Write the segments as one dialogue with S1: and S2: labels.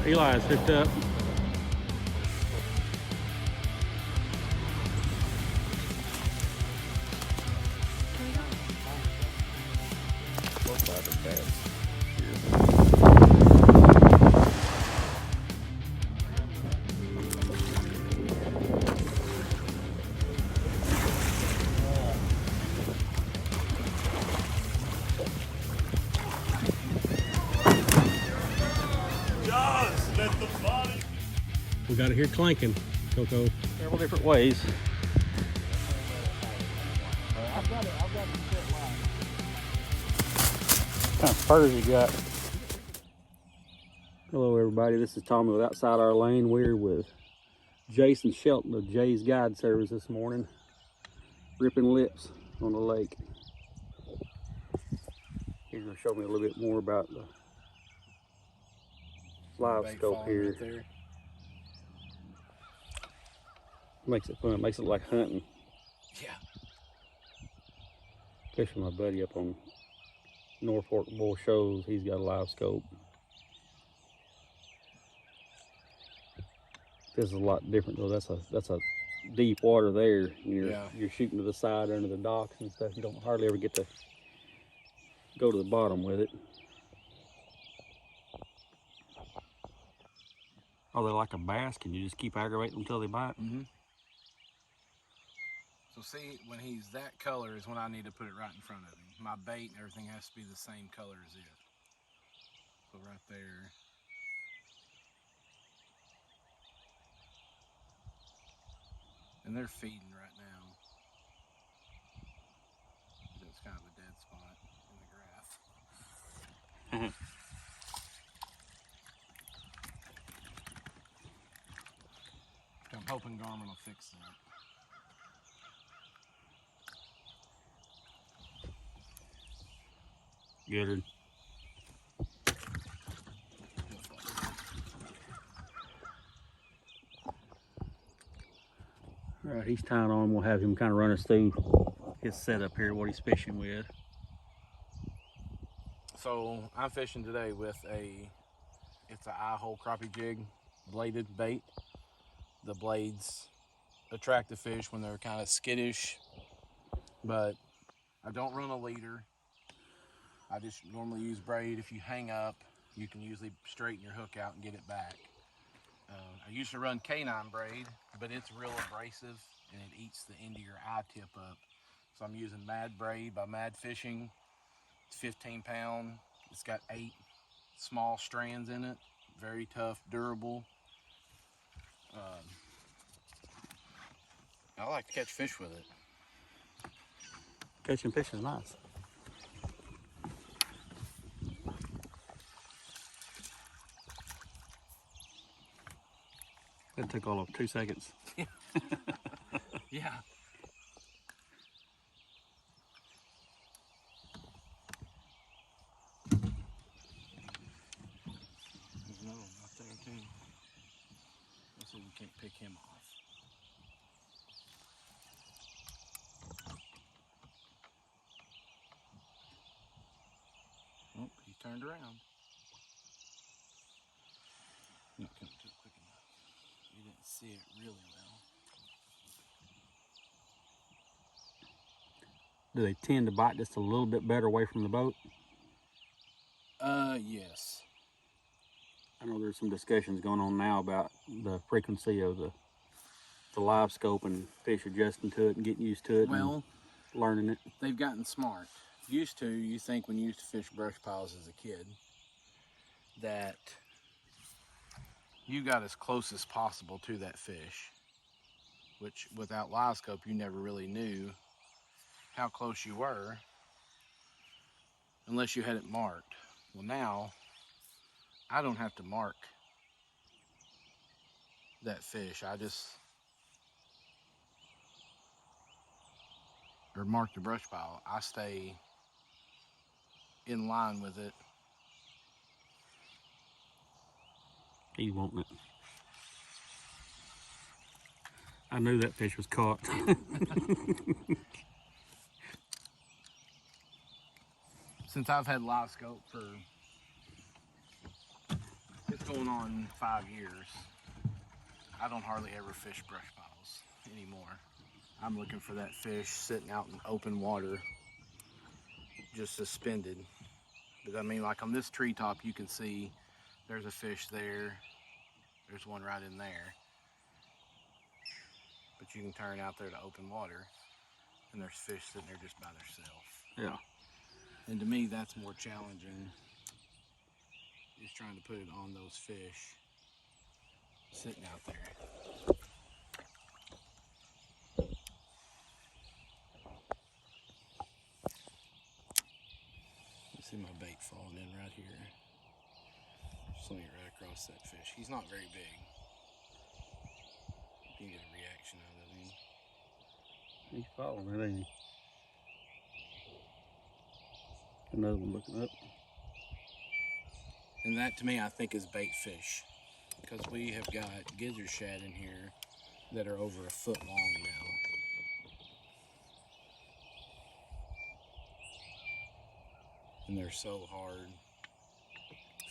S1: Eli's hooked up. We got it here clanking, Coco. Several different ways.
S2: I've got it set line.
S1: What kind of spurs you got? Hello everybody, this is Tommy with Outside Our Lane. We're with Jason Shelton of Jay's Guide Service this morning. Ripping lips on the lake. He's going to show me a little bit more about the live scope here.
S2: Right,
S1: Makes it fun, it makes it like hunting.
S2: yeah.
S1: Especially my buddy up on North Fork Bull Shows, he's got a live scope. This is a lot different though. That's a deep water there. You're shooting to the side under the docks and stuff. You don't hardly ever get to go to the bottom with it. Are they like a bass? Can you just keep aggravating them until they bite?
S2: Mm-hmm. So see, when he's that color is when I need to put it right in front of him. My bait and everything has to be the same color as it. So right there. And they're feeding right now. It's kind of a dead spot in the graph. I'm hoping Garmin will fix that.
S1: Good. All right, he's tying on. We'll have him kind of run us through his setup here, what he's fishing with.
S2: So I'm fishing today with it's an eye-hole crappie jig bladed bait. The blades attract the fish when they're kind of skittish, but I don't run a leader. I just normally use braid. If you hang up, you can usually straighten your hook out and get it back. I used to run canine braid, but it's real abrasive and it eats the end of your eye tip up. So I'm using Mad Braid by Mad Fishing. It's 15 pound. It's got 8 small strands in it. Very tough, durable. I like to catch fish with it.
S1: Catching fish is nice. That took all of 2 seconds.
S2: Yeah. There's another one right there too. Let's see if we can't pick him off. Oh, he turned around. Not coming to it quick enough. You didn't see it really well.
S1: Do they tend to bite just a little bit better away from the boat?
S2: Yes.
S1: I know there's some discussions going on now about the frequency of the live scope and fish adjusting to it and getting used to it.
S2: Well,
S1: and learning it.
S2: They've gotten smart. You think when you used to fish brush piles as a kid, that you got as close as possible to that fish, which without live scope, you never really knew how close you were unless you had it marked. Well, now I don't have to mark that fish. Or mark the brush pile. I stay in line with it.
S1: He's wanting it. I knew that fish was caught.
S2: Since I've had live scope for 15 going on 5 years, I don't hardly ever fish brush piles anymore. I'm looking for that fish sitting out in open water, just suspended. But I mean, like on this treetop, you can see there's a fish there. There's one right in there. But you can turn out there to open water, and there's fish sitting there just by themselves.
S1: Yeah.
S2: And to me, that's more challenging, is trying to put it on those fish sitting out there. You see my bait falling in right here. Swing it right across that fish. He's not very big. You can get a reaction out of him.
S1: He's following it, ain't he? Another one looking up.
S2: And that, to me, I think is bait fish, because we have got gizzard shad in here that are over a foot long now. And they're so hard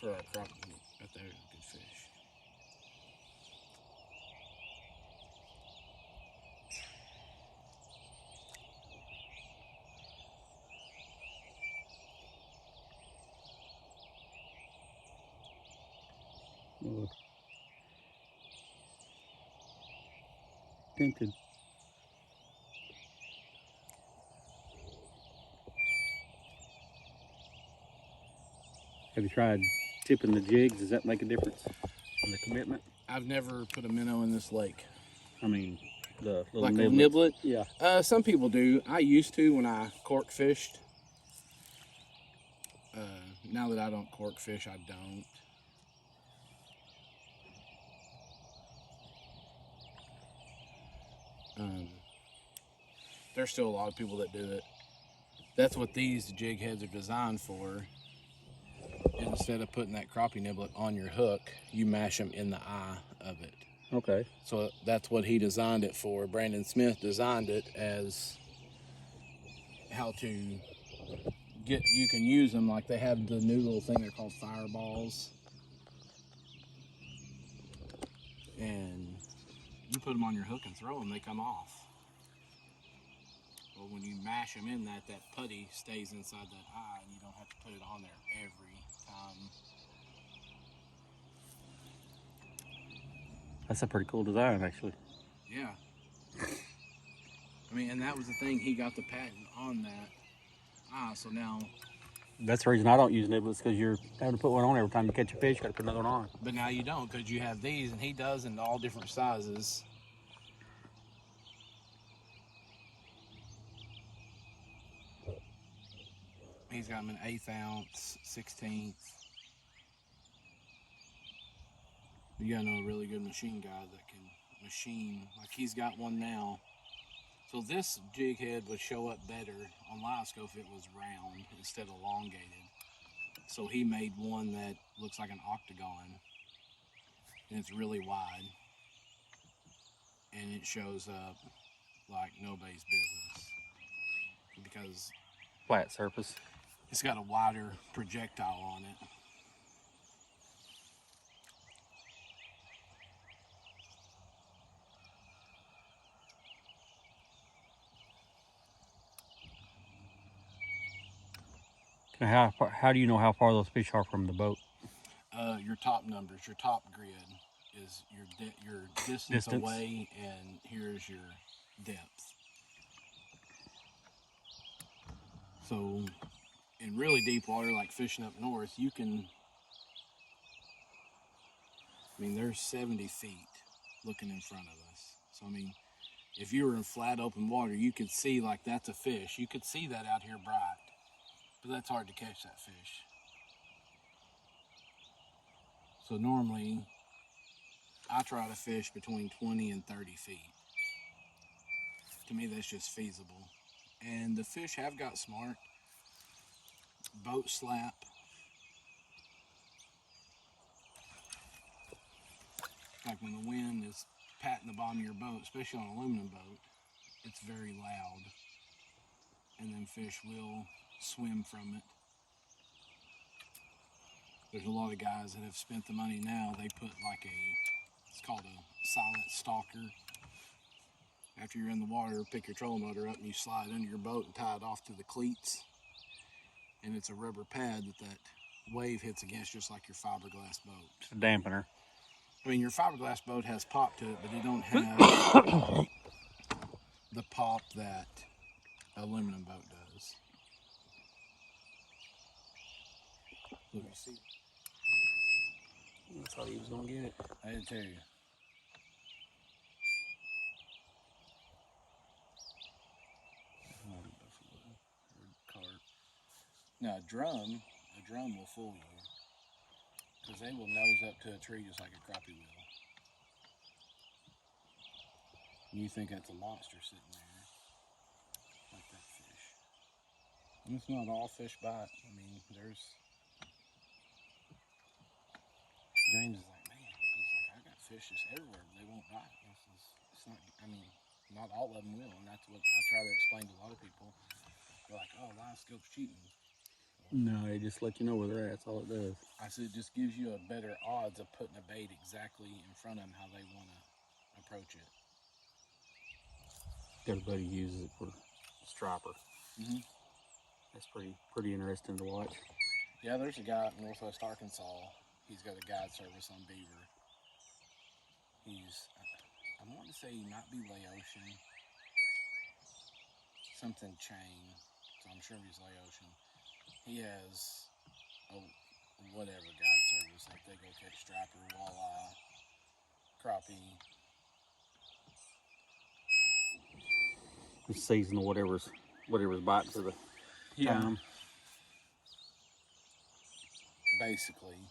S2: for our crappie. Right there, good fish.
S1: Oh. Tempted. Have you tried tipping the jigs? Does that make a difference in the commitment?
S2: I've never put a minnow in this lake.
S1: I mean, the little
S2: Like
S1: niblets.
S2: a niblet?
S1: Yeah.
S2: Some people do. I used to when I cork fished. Now that I don't cork fish, I don't. There's still a lot of people that do it. That's what these jig heads are designed for. Instead of putting that crappie niblet on your hook, you mash them in the eye of it.
S1: Okay.
S2: So that's what he designed it for. Brandon Smith designed it as how to get, you can use them like they have the new little thing they're called fireballs. And you put them on your hook and throw them, they come off. Well, when you mash them in that putty stays inside that eye and you don't have to put it on there every time.
S1: That's a pretty cool design, actually.
S2: Yeah. I mean, and that was the thing, he got the patent on that eye, so now...
S1: That's the reason I don't use niblets, because you're having to put one on every time you catch a fish. You got to put another one on.
S2: But now you don't, because you have these, and he does in all different sizes. He's got them in 1/8 ounce, 16th. You gotta know a really good machine guy that can machine. Like he's got one now. So this jig head would show up better on Lioscope if it was round instead of elongated. So he made one that looks like an octagon, and it's really wide, and it shows up like nobody's business because
S1: Flat surface.
S2: it's got a wider projectile on it.
S1: How do you know how far those fish are from the boat?
S2: Your top numbers, your top grid is your distance away, and here's your depth. So in really deep water, like fishing up north, you can, I mean, there's 70 feet looking in front of us. So I mean, if you were in flat open water, you could see like that's a fish. You could see that out here bright, but that's hard to catch that fish. So normally, I try to fish between 20 and 30 feet. To me, that's just feasible. And the fish have got smart. Boat slap. Like when the wind is patting the bottom of your boat, especially on an aluminum boat, it's very loud. And then fish will swim from it. There's a lot of guys that have spent the money now. They put like it's called a silent stalker. After you're in the water, pick your trolling motor up and you slide under your boat and tie it off to the cleats. And it's a rubber pad that wave hits against, just like your fiberglass boat.
S1: It's a dampener.
S2: I mean, your fiberglass boat has pop to it, but it don't have the pop that aluminum boat does. Look, you see?
S1: I thought he was gonna get it.
S2: I didn't tell you. Now a drum will fool you, because they will nose up to a tree just like a crappie will. And you think that's a monster sitting there, like that fish. And it's not all fish bite. I mean, James is like, man, he's like, I got fish just everywhere, but they won't bite. It's not, I mean, not all of them will, and that's what I try to explain to a lot of people. They're like, oh, live scope's cheating.
S1: No, it just let you know where they're at. That's all it does.
S2: I said it just gives you a better odds of putting a bait exactly in front of them how they want to approach it.
S1: Everybody uses it for striper.
S2: Mm-hmm.
S1: That's pretty interesting to watch.
S2: Yeah, there's a guy in Northwest Arkansas. He's got a guide service on beaver. I want to say he might be Laotian. Something chain. So I'm sure he's Laotian. He has a whatever guide service. Like they go catch striper, walleye, crappie.
S1: The season of whatever's biting for the time.
S2: Basically.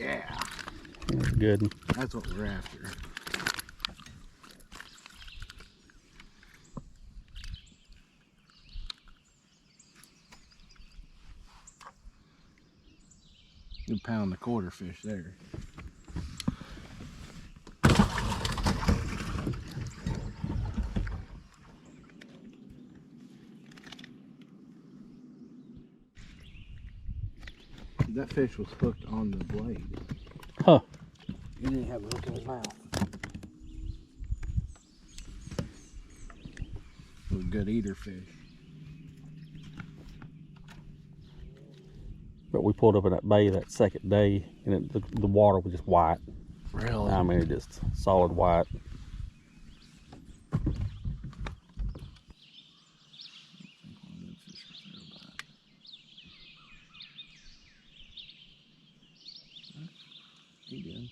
S2: Yeah.
S1: That's good.
S2: That's what we're after. Good pound the quarter fish there. That fish was hooked on the blade.
S1: Huh.
S2: He didn't have a hook in his mouth. It was a good eater fish.
S1: But we pulled up in that bay that second day, and the water was just white.
S2: Really?
S1: I mean, just solid white.
S2: He did.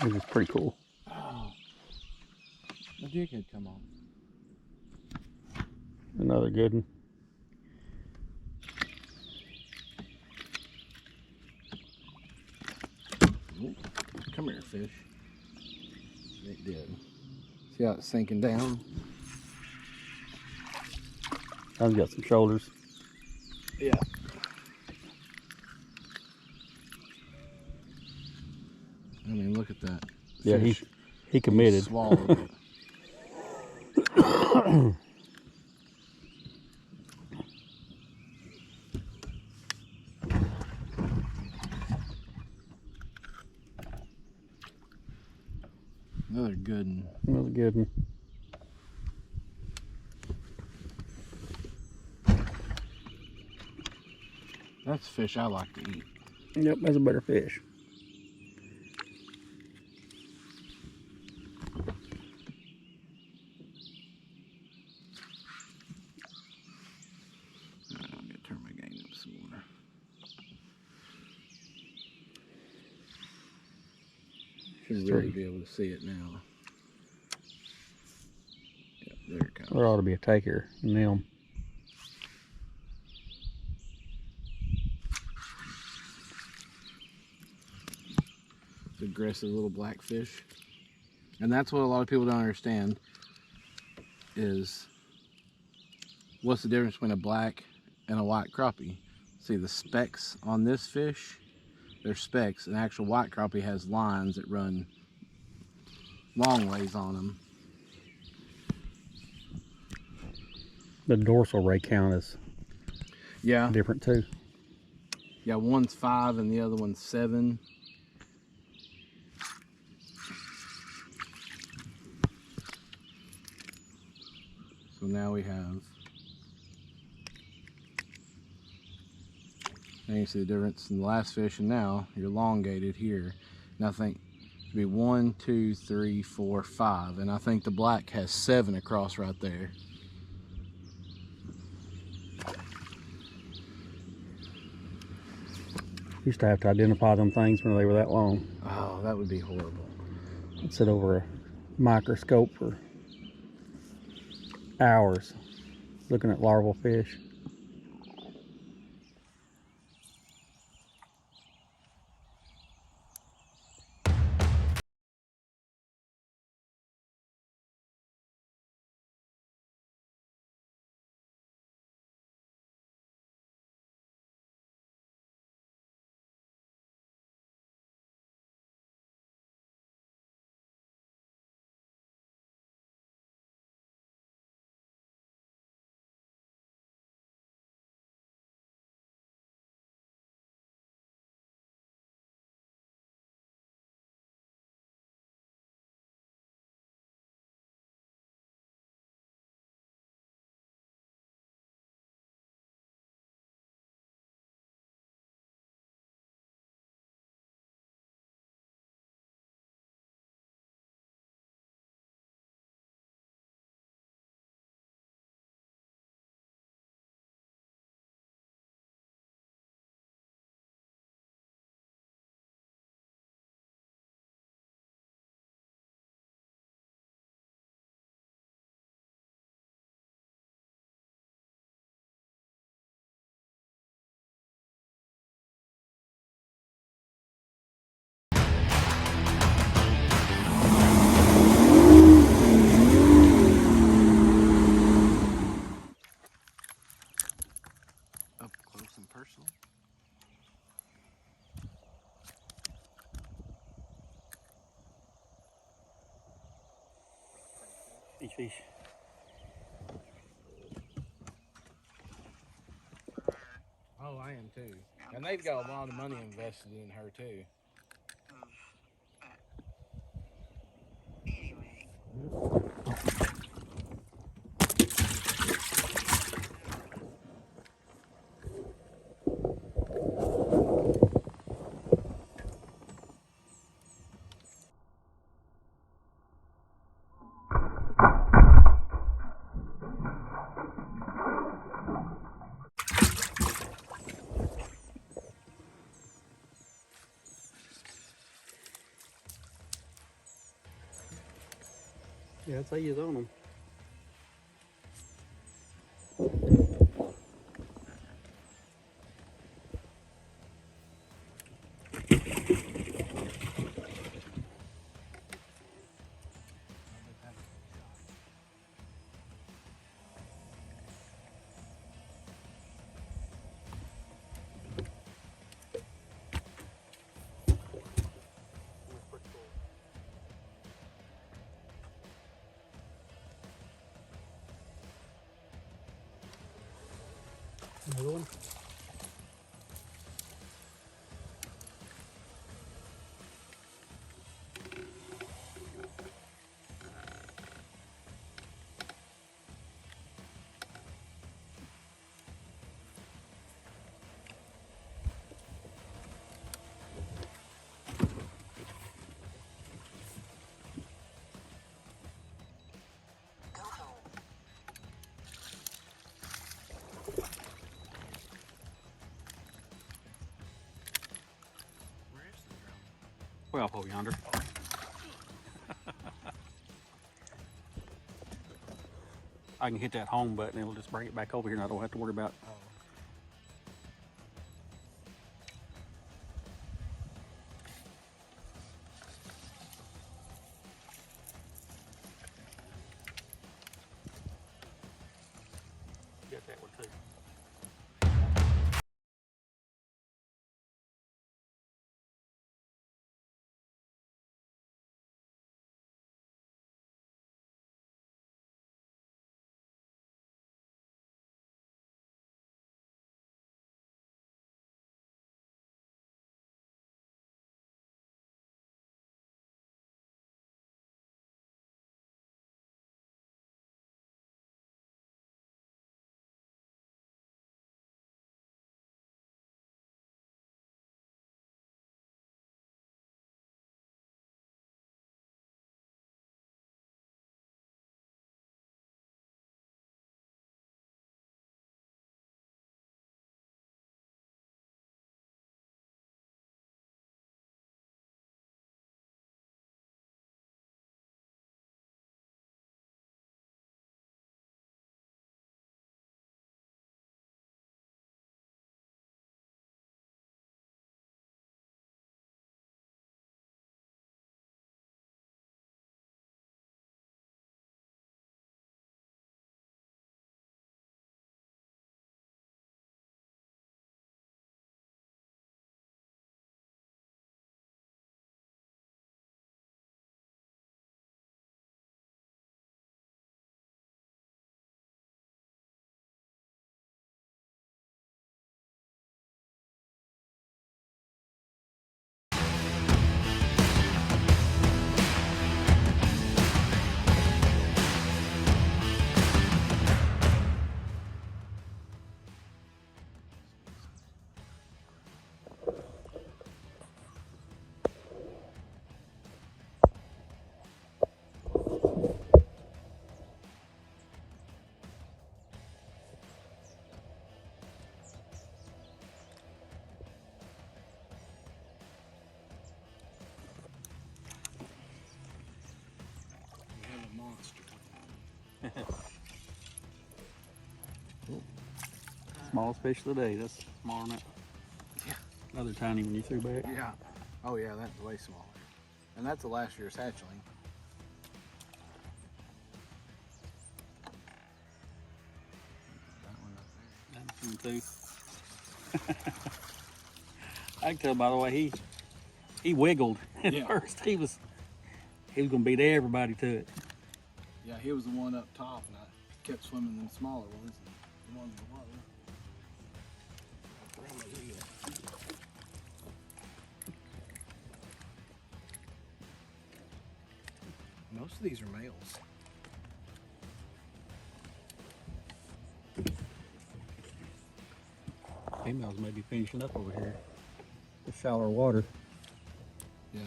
S1: It was pretty cool.
S2: Oh, the jig had come on.
S1: Another good one.
S2: Ooh, come here, fish. It did. See how it's sinking down?
S1: I've got some shoulders.
S2: Yeah. I mean, look at that.
S1: Yeah,
S2: Fish.
S1: he committed.
S2: He swallowed it. Another good one.
S1: Another good one.
S2: That's fish I like to eat.
S1: Yep, that's a better fish.
S2: I'm going to turn my gain up some more. Should really be able to see it now. Yep, there it comes.
S1: There ought to be a taker in them.
S2: It's aggressive little black fish. And that's what a lot of people don't understand is what's the difference between a black and a white crappie. See the specks on this fish? They're specks. An actual white crappie has lines that run long ways on them.
S1: The dorsal ray count is different too.
S2: Yeah, one's 5 and the other one's 7. So now we have, now you see the difference in the last fish and now you're elongated here. And I think it'd be 1, 2, 3, 4, 5. And I think the black has 7 across right there.
S1: Used to have to identify them things when they were that long.
S2: Oh, that would be horrible.
S1: I'd sit over a microscope for hours looking at larval fish.
S2: Up close and personal.
S1: Each fish.
S2: Oh, I am too. And they've got a lot of money invested in her too.
S1: Yeah, that's how you on them. Another one. Way off over yonder. I can hit that home button, it'll just bring it back over here and I don't have to worry about get that one too.
S2: monster.
S1: Smallest fish of the day. That's smaller than that.
S2: Yeah.
S1: Another tiny one you threw back.
S2: Yeah. Oh yeah, that's way smaller. And that's the last year's hatchling.
S1: That's one too. I can tell by the way he wiggled at first. He was gonna beat everybody to it.
S2: Yeah, he was the one up top, and I kept swimming them smaller ones, and the ones below. Most of these are males.
S1: Females may be finishing up over here. The shallower water.
S2: Yeah.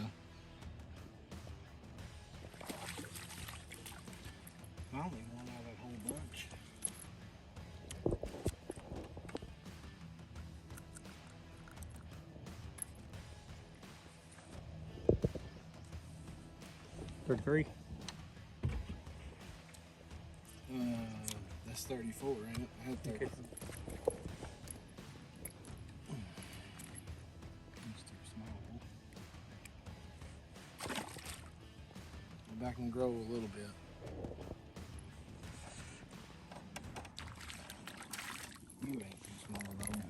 S2: I only one out of that whole bunch.
S1: $33.
S2: That's 34, ain't it? I had 30.
S1: Okay.
S2: That's too small. Go back and grow a little bit. You ain't too small though.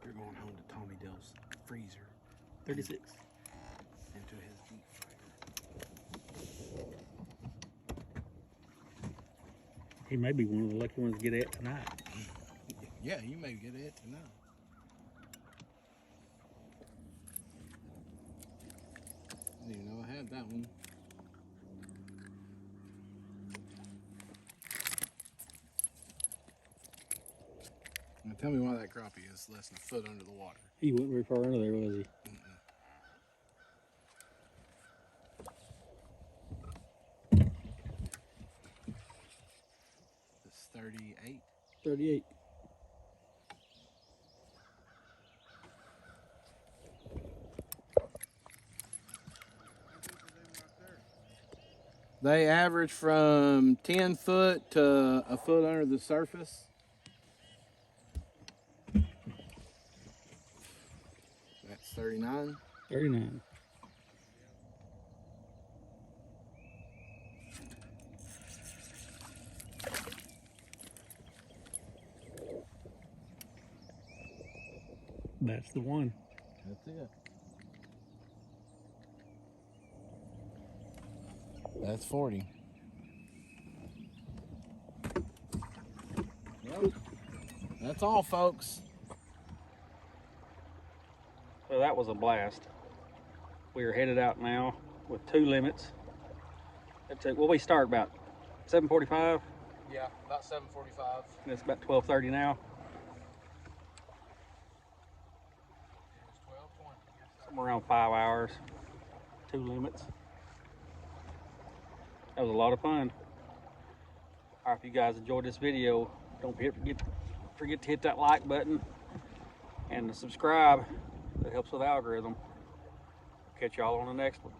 S2: You're going home to Tommy Dill's freezer.
S1: 36.
S2: Into his deep fryer.
S1: He may be one of the lucky ones to get it tonight.
S2: Yeah, you may get it tonight. I didn't even know I had that one. Now tell me why that crappie is less than a foot under the water.
S1: He wasn't very far under there, was he? It's 38. 38.
S2: They average from 10 foot to a foot under the surface. That's 39.
S1: 39. That's the one.
S2: That's it. That's 40. Yep. That's all, folks.
S1: Well, that was a blast. We are headed out now with 2 limits. Well, we start about 7:45.
S2: Yeah, about 7:45.
S1: And it's about 12:30 now.
S2: It's 12:20.
S1: Somewhere around 5 hours. 2 limits. That was a lot of fun. All right, if you guys enjoyed this video, don't forget to hit that like button and subscribe. That helps with the algorithm. Catch y'all on the next one.